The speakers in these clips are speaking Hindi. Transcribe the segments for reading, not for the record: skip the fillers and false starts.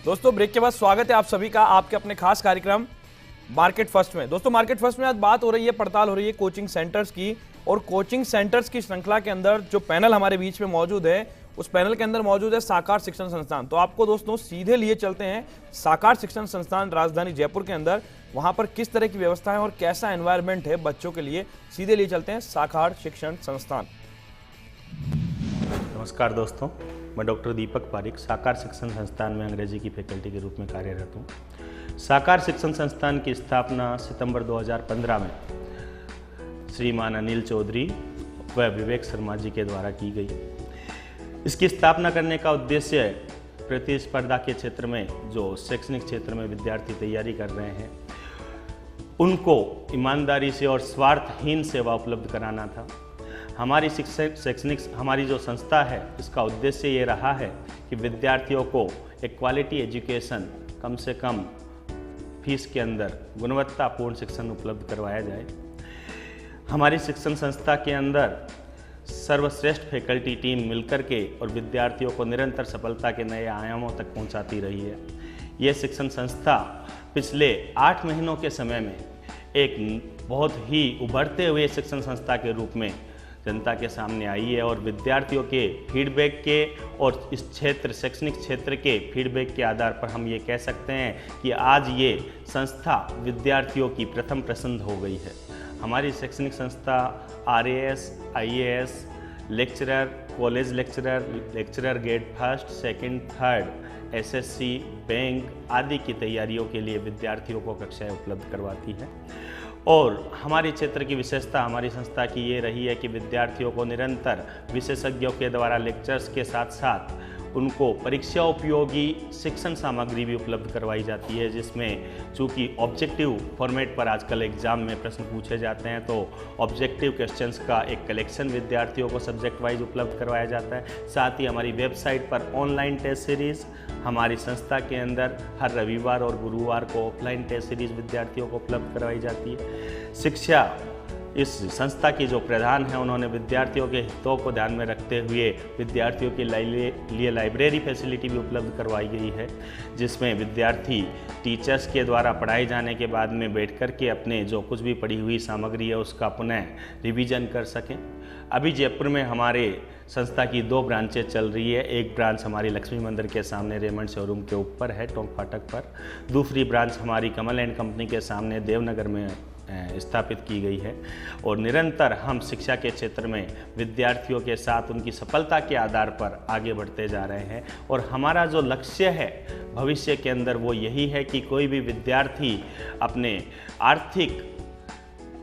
दोस्तों ब्रेक के बाद स्वागत है आप सभी का आपके अपने खास कार्यक्रम मार्केट फर्स्ट में। दोस्तों मार्केट फर्स्ट में आज बात हो रही है, पड़ताल हो रही है कोचिंग सेंटर्स की, और कोचिंग सेंटर्स की श्रृंखला के अंदर जो पैनल हमारे बीच में मौजूद है, उस पैनल के अंदर मौजूद है साकार शिक्षण संस्थान। तो आपको दोस्तों सीधे लिए चलते हैं साकार शिक्षण संस्थान राजधानी जयपुर के अंदर, वहां पर किस तरह की व्यवस्था है और कैसा एनवायरनमेंट है बच्चों के लिए। सीधे लिए चलते हैं साकार शिक्षण संस्थान। नमस्कार दोस्तों, मैं डॉक्टर दीपक पारिक साकार शिक्षण संस्थान में अंग्रेजी की फैकल्टी के रूप में कार्यरत हूँ। साकार शिक्षण संस्थान की स्थापना सितंबर 2015 में श्रीमान अनिल चौधरी व विवेक शर्मा जी के द्वारा की गई। इसकी स्थापना करने का उद्देश्य प्रतिस्पर्धा के क्षेत्र में जो शैक्षणिक क्षेत्र में विद्यार्थी तैयारी कर रहे हैं, उनको ईमानदारी से और स्वार्थहीन सेवा उपलब्ध कराना था। हमारी हमारी जो संस्था है, इसका उद्देश्य ये रहा है कि विद्यार्थियों को एक क्वालिटी एजुकेशन, कम से कम फीस के अंदर गुणवत्तापूर्ण शिक्षण उपलब्ध करवाया जाए। हमारी शिक्षण संस्था के अंदर सर्वश्रेष्ठ फैकल्टी टीम मिलकर के और विद्यार्थियों को निरंतर सफलता के नए आयामों तक पहुंचाती रही है। ये शिक्षण संस्था पिछले 8 महीनों के समय में एक बहुत ही उभरते हुए शिक्षण संस्था के रूप में जनता के सामने आई है, और विद्यार्थियों के फीडबैक के और इस क्षेत्र शैक्षणिक क्षेत्र के फीडबैक के आधार पर हम ये कह सकते हैं कि आज ये संस्था विद्यार्थियों की प्रथम पसंद हो गई है। हमारी शैक्षणिक संस्था RAS, IAS, lecturer, college lecturer, lecturer grade first, second, third, SSC, bank आदि की तैयारियों के लिए विद्यार्थियों को कक्षाएं उपलब्ध करवाती है। और हमारी क्षेत्र की विशेषता हमारी संस्था की ये रही है कि विद्यार्थियों को निरंतर विशेषज्ञों के द्वारा लेक्चर्स के साथ साथ उनको परीक्षा उपयोगी शिक्षण सामग्री भी उपलब्ध करवाई जाती है, जिसमें चूँकि ऑब्जेक्टिव फॉर्मेट पर आजकल एग्जाम में प्रश्न पूछे जाते हैं, तो ऑब्जेक्टिव क्वेश्चंस का एक कलेक्शन विद्यार्थियों को सब्जेक्ट वाइज उपलब्ध करवाया जाता है। साथ ही हमारी वेबसाइट पर ऑनलाइन टेस्ट सीरीज़, हमारी संस्था के अंदर हर रविवार और गुरुवार को ऑफलाइन टेस्ट सीरीज़ विद्यार्थियों को उपलब्ध करवाई जाती है। शिक्षा इस संस्था की जो प्रधान है, उन्होंने विद्यार्थियों के हितों को ध्यान में रखते हुए विद्यार्थियों के लिए लाइब्रेरी फैसिलिटी भी उपलब्ध करवाई गई है, जिसमें विद्यार्थी टीचर्स के द्वारा पढ़ाए जाने के बाद में बैठ कर के अपने जो कुछ भी पढ़ी हुई सामग्री है उसका पुनः रिवीजन कर सकें। अभी जयपुर में हमारे संस्था की 2 ब्रांचें चल रही है। एक ब्रांच हमारी लक्ष्मी मंदिर के सामने रेमंड शोरूम के ऊपर है, टोंक फाटक पर। दूसरी ब्रांच हमारी कमल एंड कंपनी के सामने देवनगर में स्थापित की गई है। और निरंतर हम शिक्षा के क्षेत्र में विद्यार्थियों के साथ उनकी सफलता के आधार पर आगे बढ़ते जा रहे हैं। और हमारा जो लक्ष्य है भविष्य के अंदर वो यही है कि कोई भी विद्यार्थी अपने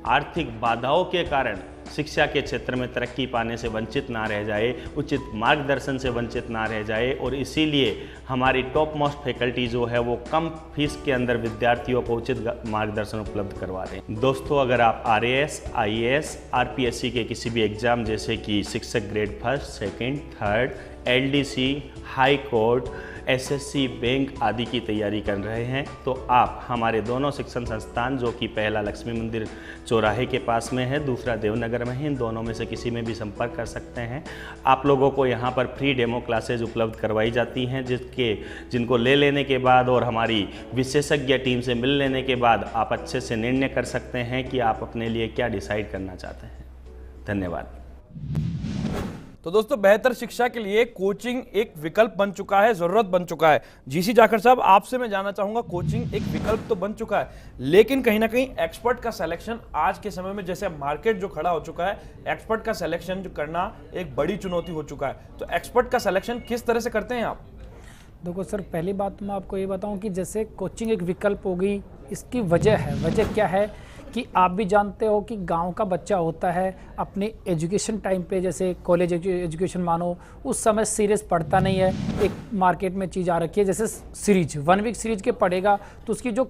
आर्थिक बाधाओं के कारण शिक्षा के क्षेत्र में तरक्की पाने से वंचित ना रह जाए, उचित मार्गदर्शन से वंचित ना रह जाए। और इसीलिए हमारी टॉप मोस्ट फैकल्टी जो है वो कम फीस के अंदर विद्यार्थियों को उचित मार्गदर्शन उपलब्ध करवा रहे हैं। दोस्तों, अगर आप RAS, IAS, RPSC के किसी भी एग्ज़ाम जैसे कि शिक्षक grade first, second, third, LDC, high court, SSC, bank आदि की तैयारी कर रहे हैं, तो आप हमारे दोनों शिक्षण संस्थान, जो कि पहला लक्ष्मी मंदिर चौराहे के पास में है, दूसरा देवनगर में है, इन दोनों में से किसी में भी संपर्क कर सकते हैं। आप लोगों को यहाँ पर फ्री डेमो क्लासेज उपलब्ध करवाई जाती हैं, जिनको ले लेने के बाद और हमारी विशेषज्ञ टीम से मिल लेने के बाद आप अच्छे से निर्णय कर सकते हैं कि आप अपने लिए क्या डिसाइड करना चाहते हैं। धन्यवाद। तो दोस्तों बेहतर शिक्षा के लिए कोचिंग एक विकल्प बन चुका है, जरूरत बन चुका है। GC जाखड़ साहब, आपसे मैं जानना चाहूंगा, कोचिंग एक विकल्प तो बन चुका है, लेकिन कहीं ना कहीं एक्सपर्ट का सिलेक्शन आज के समय में, जैसे मार्केट जो खड़ा हो चुका है, एक्सपर्ट का सिलेक्शन जो करना एक बड़ी चुनौती हो चुका है। तो एक्सपर्ट का सिलेक्शन किस तरह से करते हैं आप? देखो सर, पहली बात तो मैं आपको ये बताऊं कि जैसे कोचिंग एक विकल्प हो गई, इसकी वजह क्या है कि आप भी जानते हो कि गांव का बच्चा होता है, अपने एजुकेशन टाइम पे, जैसे कॉलेज एजुकेशन मानो, उस समय सीरियस पढ़ता नहीं है। एक मार्केट में चीज़ आ रखी है जैसे सीरीज, 1 वीक सीरीज के पढ़ेगा तो उसकी जो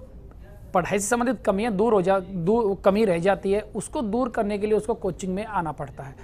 पढ़ाई से संबंधित कमियां कमी रह जाती है, उसको दूर करने के लिए उसको कोचिंग में आना पड़ता है।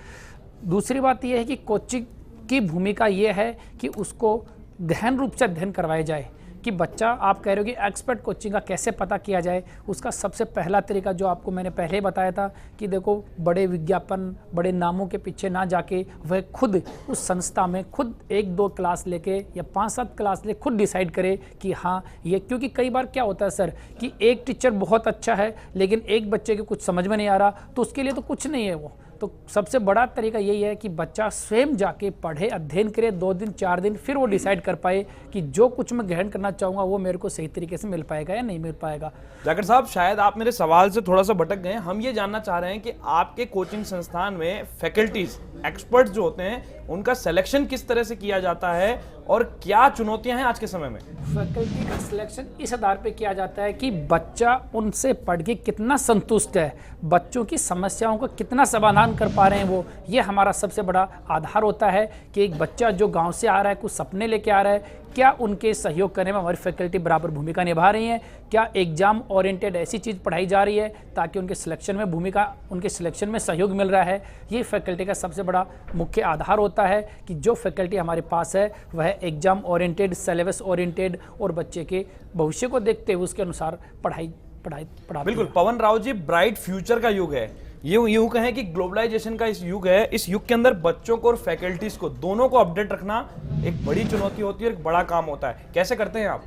दूसरी बात यह है कि कोचिंग की भूमिका ये है कि उसको गहन रूप से अध्ययन करवाया जाए, कि बच्चा, आप कह रहे हो कि एक्सपर्ट कोचिंग का कैसे पता किया जाए, उसका सबसे पहला तरीका जो आपको मैंने पहले बताया था कि देखो, बड़े विज्ञापन, बड़े नामों के पीछे ना जाके वह खुद उस संस्था में खुद 1-2 क्लास लेके या 5-7 क्लास ले खुद डिसाइड करे कि हाँ ये, क्योंकि कई बार क्या होता है सर कि एक टीचर बहुत अच्छा है लेकिन एक बच्चे के कुछ समझ में नहीं आ रहा, तो उसके लिए तो कुछ नहीं है वो। तो सबसे बड़ा तरीका यही है कि बच्चा स्वयं जाके पढ़े, अध्ययन करे 2 दिन 4 दिन, फिर वो डिसाइड कर पाए कि जो कुछ मैं ग्रहण करना चाहूँगा वो मेरे को सही तरीके से मिल पाएगा या नहीं मिल पाएगा। जाकिर साहब, शायद आप मेरे सवाल से थोड़ा सा भटक गए। हम ये जानना चाह रहे हैं कि आपके कोचिंग संस्थान में फैकल्टीज, एक्सपर्ट्स जो होते हैं, उनका सिलेक्शन किस तरह से किया जाता है और क्या चुनौतियां हैं आज के समय में? फैकल्टी का सिलेक्शन इस आधार पे किया जाता है कि बच्चा उनसे पढ़ के कितना संतुष्ट है, बच्चों की समस्याओं का कितना समाधान कर पा रहे हैं वो, ये हमारा सबसे बड़ा आधार होता है कि एक बच्चा जो गांव से आ रहा है, कुछ सपने लेके आ रहा है, क्या उनके सहयोग करने में हमारी फैकल्टी बराबर भूमिका निभा रही है, क्या एग्जाम ओरिएंटेड ऐसी चीज़ पढ़ाई जा रही है ताकि उनके सिलेक्शन में उनके सिलेक्शन में सहयोग मिल रहा है। ये फैकल्टी का सबसे बड़ा मुख्य आधार होता है कि जो फैकल्टी हमारे पास है वह एग्जाम ओरिएंटेड, सिलेबस ओरिएंटेड और बच्चे के भविष्य को देखते हुए उसके अनुसार पढ़ाते। बिल्कुल पवन राव जी, ब्राइट फ्यूचर का युग है, यूं कहें कि ग्लोबलाइजेशन का इस युग है। इस युग के अंदर बच्चों को और फैकल्टीज को दोनों को अपडेट रखना एक बड़ी चुनौती होती है और एक बड़ा काम होता है। कैसे करते हैं आप?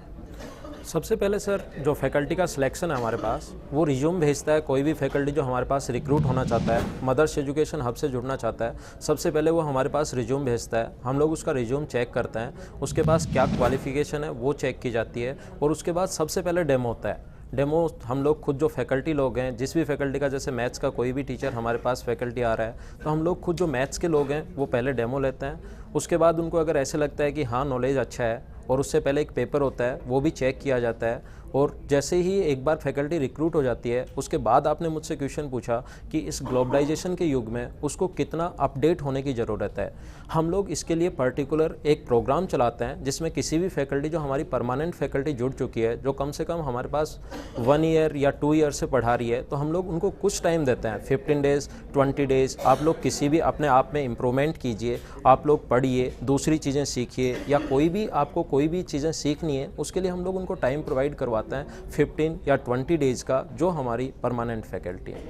सबसे पहले सर, जो फैकल्टी का सिलेक्शन है हमारे पास, वो रिज्यूम भेजता है। कोई भी फैकल्टी जो हमारे पास रिक्रूट होना चाहता है, मदर्स एजुकेशन हब से जुड़ना चाहता है, सबसे पहले वो हमारे पास रिज्यूम भेजता है। हम लोग उसका रिज्यूम चेक करते हैं, उसके पास क्या क्वालिफिकेशन है वो चेक की जाती है, और उसके बाद सबसे पहले डेमो होता है। डेमो हम लोग खुद, जो फैकल्टी लोग हैं, जिस भी फैकल्टी का, जैसे मैथ्स का कोई भी टीचर हमारे पास फैकल्टी आ रहा है, तो हम लोग खुद जो मैथ्स के लोग हैं वो पहले डेमो लेते हैं। उसके बाद उनको अगर ऐसे लगता है कि हाँ नॉलेज अच्छा है, और उससे पहले एक पेपर होता है वो भी चेक किया जाता है। और जैसे ही एक बार फैकल्टी रिक्रूट हो जाती है, उसके बाद आपने मुझसे क्वेश्चन पूछा कि इस ग्लोबलाइजेशन के युग में उसको कितना अपडेट होने की ज़रूरत है। हम लोग इसके लिए पर्टिकुलर एक प्रोग्राम चलाते हैं जिसमें किसी भी फैकल्टी जो हमारी परमानेंट फैकल्टी जुड़ चुकी है, जो कम से कम हमारे पास 1 ईयर या 2 ईयर से पढ़ा रही है, तो हम लोग उनको कुछ टाइम देते हैं, 15 डेज़ 20 डेज़। आप लोग किसी भी अपने आप में इम्प्रूवमेंट कीजिए, आप लोग पढ़िए, दूसरी चीज़ें सीखिए, या कोई भी आपको कोई भी चीज़ें सीखनी है, उसके लिए हम लोग उनको टाइम प्रोवाइड करवाते हैं 15 या 20 डेज़ का, जो हमारी परमानेंट फैकल्टी है।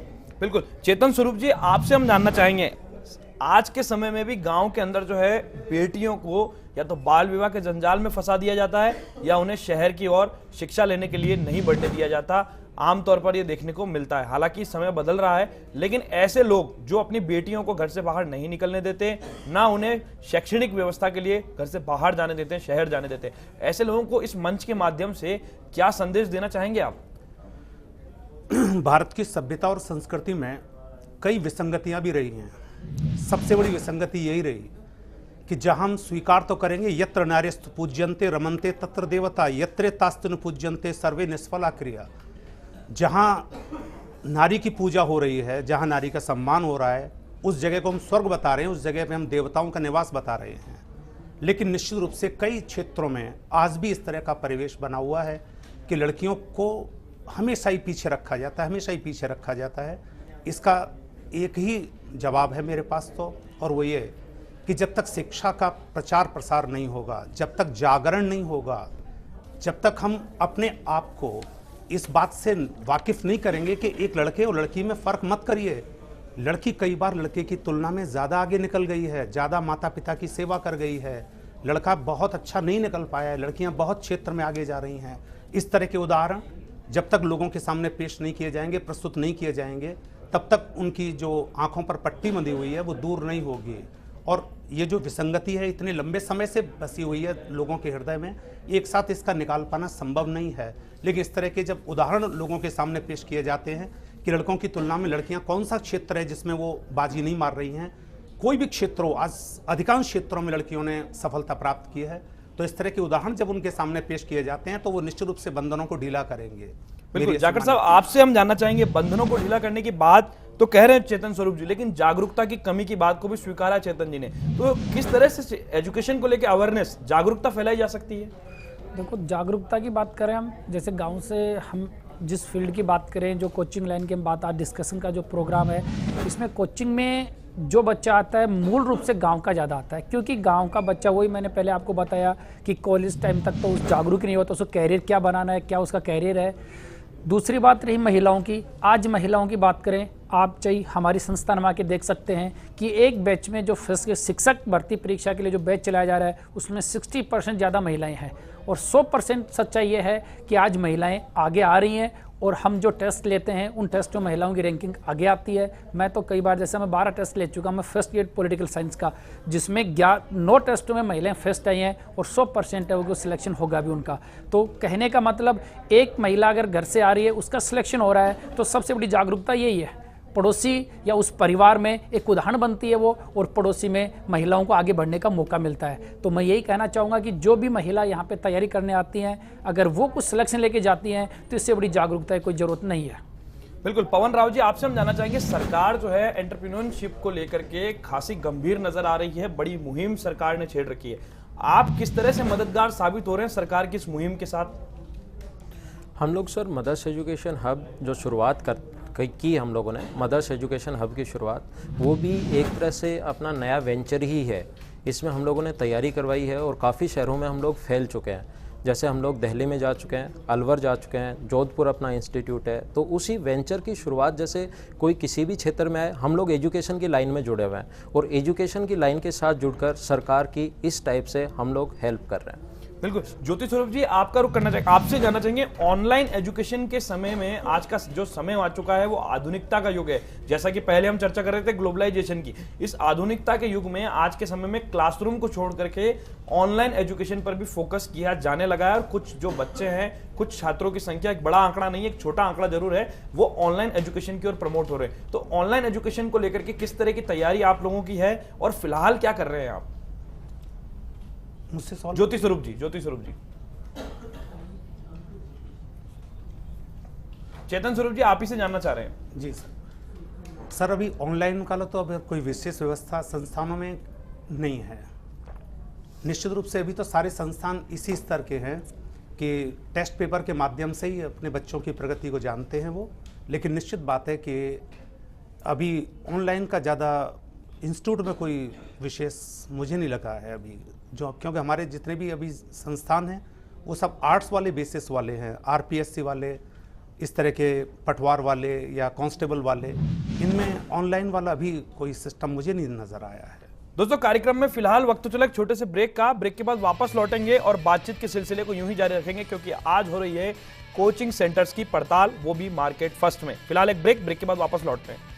बिल्कुल। चेतन स्वरूप जी, आपसे हम जानना चाहेंगे, आज के समय में भी गांव के अंदर जो है बेटियों को या तो बाल विवाह के जंजाल में फंसा दिया जाता है या उन्हें शहर की ओर शिक्षा लेने के लिए नहीं बढ़ने दिया जाता। आमतौर पर यह देखने को मिलता है। हालांकि समय बदल रहा है, लेकिन ऐसे लोग जो अपनी बेटियों को घर से बाहर नहीं निकलने देते, ना उन्हें शैक्षणिक व्यवस्था के लिए घर से बाहर जाने देते हैं, शहर जाने देते हैं, ऐसे लोगों को इस मंच के माध्यम से क्या संदेश देना चाहेंगे आप? भारत की सभ्यता और संस्कृति में कई विसंगतियां भी रही हैं। सबसे बड़ी विसंगति यही रही कि जहां हम स्वीकार तो करेंगे, यत्र नार्यस्तु पूज्यन्ते रमन्ते तत्र देवता, यत्रे तास्तु न पूज्यन्ते सर्वे निष्फला क्रिया। जहां नारी की पूजा हो रही है, जहां नारी का सम्मान हो रहा है, उस जगह को हम स्वर्ग बता रहे हैं, उस जगह पे हम देवताओं का निवास बता रहे हैं। लेकिन निश्चित रूप से कई क्षेत्रों में आज भी इस तरह का परिवेश बना हुआ है कि लड़कियों को हमेशा ही पीछे रखा जाता है, हमेशा ही पीछे रखा जाता है। इसका एक ही जवाब है मेरे पास तो, और वो ये कि जब तक शिक्षा का प्रचार प्रसार नहीं होगा, जब तक जागरण नहीं होगा, जब तक हम अपने आप को इस बात से वाकिफ नहीं करेंगे कि एक लड़के और लड़की में फ़र्क मत करिए। लड़की कई बार लड़के की तुलना में ज़्यादा आगे निकल गई है, ज़्यादा माता पिता की सेवा कर गई है, लड़का बहुत अच्छा नहीं निकल पाया है, लड़कियां बहुत क्षेत्र में आगे जा रही हैं। इस तरह के उदाहरण जब तक लोगों के सामने पेश नहीं किए जाएंगे, प्रस्तुत नहीं किए जाएंगे, तब तक उनकी जो आंखों पर पट्टी बंधी हुई है वो दूर नहीं होगी। और ये जो विसंगति है इतने लंबे समय से बसी हुई है लोगों के हृदय में, एक साथ इसका निकाल पाना संभव नहीं है। लेकिन इस तरह के जब उदाहरण लोगों के सामने पेश किए जाते हैं कि लड़कों की तुलना में लड़कियां कौन सा क्षेत्र है जिसमें वो बाजी नहीं मार रही हैं, कोई भी क्षेत्र हो, आज अधिकांश क्षेत्रों में लड़कियों ने सफलता प्राप्त की है, तो इस तरह के उदाहरण जब उनके सामने पेश किए जाते हैं तो वो निश्चित रूप से बंधनों को ढीला करेंगे। बिल्कुल। जाकिर साहब, आपसे हम जानना चाहेंगे, बंधनों को ढीला करने की बात तो कह रहे हैं चेतन स्वरूप जी, लेकिन जागरूकता की कमी की बात को भी स्वीकारा चेतन जी ने, तो किस तरह से एजुकेशन को लेकर जागरूकता फैलाई जा सकती है? देखो, जागरूकता की बात करें हम, जैसे गांव से हम जिस फील्ड की बात करें, जो कोचिंग लाइन की हम बात, आज डिस्कशन का जो प्रोग्राम है, इसमें कोचिंग में जो बच्चा आता है मूल रूप से गांव का ज़्यादा आता है, क्योंकि गांव का बच्चा, वही मैंने पहले आपको बताया कि कॉलेज टाइम तक तो उस जागरूक नहीं होता, उसको कैरियर क्या बनाना है, क्या उसका कैरियर है। दूसरी बात रही महिलाओं की। आज महिलाओं की बात करें, आप चाहिए हमारी संस्थान में आके देख सकते हैं कि एक बैच में जो फर्स्ट शिक्षक भर्ती परीक्षा के लिए जो बैच चलाया जा रहा है उसमें 60% ज़्यादा महिलाएं हैं, और 100% सच्चाई ये है कि आज महिलाएं आगे आ रही हैं, और हम जो टेस्ट लेते हैं उन टेस्ट में महिलाओं की रैंकिंग आगे आती है। मैं तो कई बार, जैसे मैं 12 टेस्ट ले चुका हूँ, मैं फर्स्ट ईयर पॉलिटिकल साइंस का, जिसमें 9 टेस्टों में महिलाएं फर्स्ट आई हैं, और 100% है वो सिलेक्शन होगा भी उनका। तो कहने का मतलब, एक महिला अगर घर से आ रही है, उसका सिलेक्शन हो रहा है, तो सबसे बड़ी जागरूकता यही है। पड़ोसी या उस परिवार में एक उदाहरण बनती है वो, और पड़ोसी में महिलाओं को आगे बढ़ने का मौका मिलता है। तो मैं यही कहना चाहूँगा कि जो भी महिला यहाँ पे तैयारी करने आती हैं, अगर वो कुछ सिलेक्शन लेके जाती हैं तो इससे बड़ी जागरूकता की कोई ज़रूरत नहीं है। बिल्कुल। पवन राव जी, आपसे हम जानना चाहेंगे, सरकार जो है एंटरप्रेन्योरशिप को लेकर के खासी गंभीर नजर आ रही है, बड़ी मुहिम सरकार ने छेड़ रखी है। आप किस तरह से मददगार साबित हो रहे हैं सरकार की इस मुहिम के साथ? हम लोग सर मदर्स एजुकेशन हब जो शुरुआत की हम लोगों ने, मदर्स एजुकेशन हब की शुरुआत, वो भी एक तरह से अपना नया वेंचर ही है। इसमें हम लोगों ने तैयारी करवाई है और काफ़ी शहरों में हम लोग फैल चुके हैं। जैसे हम लोग दिल्ली में जा चुके हैं, अलवर जा चुके हैं, जोधपुर अपना इंस्टीट्यूट है। तो उसी वेंचर की शुरुआत, जैसे कोई किसी भी क्षेत्र में आए, हम लोग एजुकेशन की लाइन में जुड़े हुए हैं, और एजुकेशन की लाइन के साथ जुड़कर सरकार की इस टाइप से हम लोग हेल्प कर रहे हैं। बिल्कुल। ज्योति स्वरूप जी, आपका रुख करना चाहिए, आपसे जानना चाहेंगे, ऑनलाइन एजुकेशन के समय में आज का जो समय आ चुका है वो आधुनिकता का युग है। जैसा कि पहले हम चर्चा कर रहे थे ग्लोबलाइजेशन की, इस आधुनिकता के युग में आज के समय में क्लासरूम को छोड़ करके ऑनलाइन एजुकेशन पर भी फोकस किया जाने लगा है, और कुछ जो बच्चे हैं, कुछ छात्रों की संख्या, एक बड़ा आंकड़ा नहीं है, एक छोटा आंकड़ा जरूर है, वो ऑनलाइन एजुकेशन की ओर प्रमोट हो रहे हैं। तो ऑनलाइन एजुकेशन को लेकर के किस तरह की तैयारी आप लोगों की है, और फिलहाल क्या कर रहे हैं आप? मुझसे सवाल। ज्योति स्वरूप जी, ज्योति स्वरूप जी। चेतन स्वरूप जी, आप ही से जानना चाह रहे हैं। जी सर, अभी ऑनलाइन का तो अब कोई विशेष व्यवस्था संस्थानों में नहीं है। निश्चित रूप से अभी तो सारे संस्थान इसी स्तर के हैं कि टेस्ट पेपर के माध्यम से ही अपने बच्चों की प्रगति को जानते हैं वो। लेकिन निश्चित बात है कि अभी ऑनलाइन का ज़्यादा इंस्टीट्यूट में कोई विशेष मुझे नहीं लगा है अभी, जो क्योंकि हमारे जितने भी अभी संस्थान हैं वो सब आर्ट्स वाले बेसिस वाले हैं, आरपीएससी वाले, इस तरह के पटवार वाले या कांस्टेबल वाले, इनमें ऑनलाइन वाला अभी कोई सिस्टम मुझे नहीं नजर आया है। दोस्तों, कार्यक्रम में फिलहाल वक्त तो चला एक छोटे से ब्रेक का। ब्रेक के बाद वापस लौटेंगे और बातचीत के सिलसिले को यूं ही जारी रखेंगे, क्योंकि आज हो रही है कोचिंग सेंटर्स की पड़ताल, वो भी मार्केट फर्स्ट में। फिलहाल एक ब्रेक के बाद वापस लौटते हैं।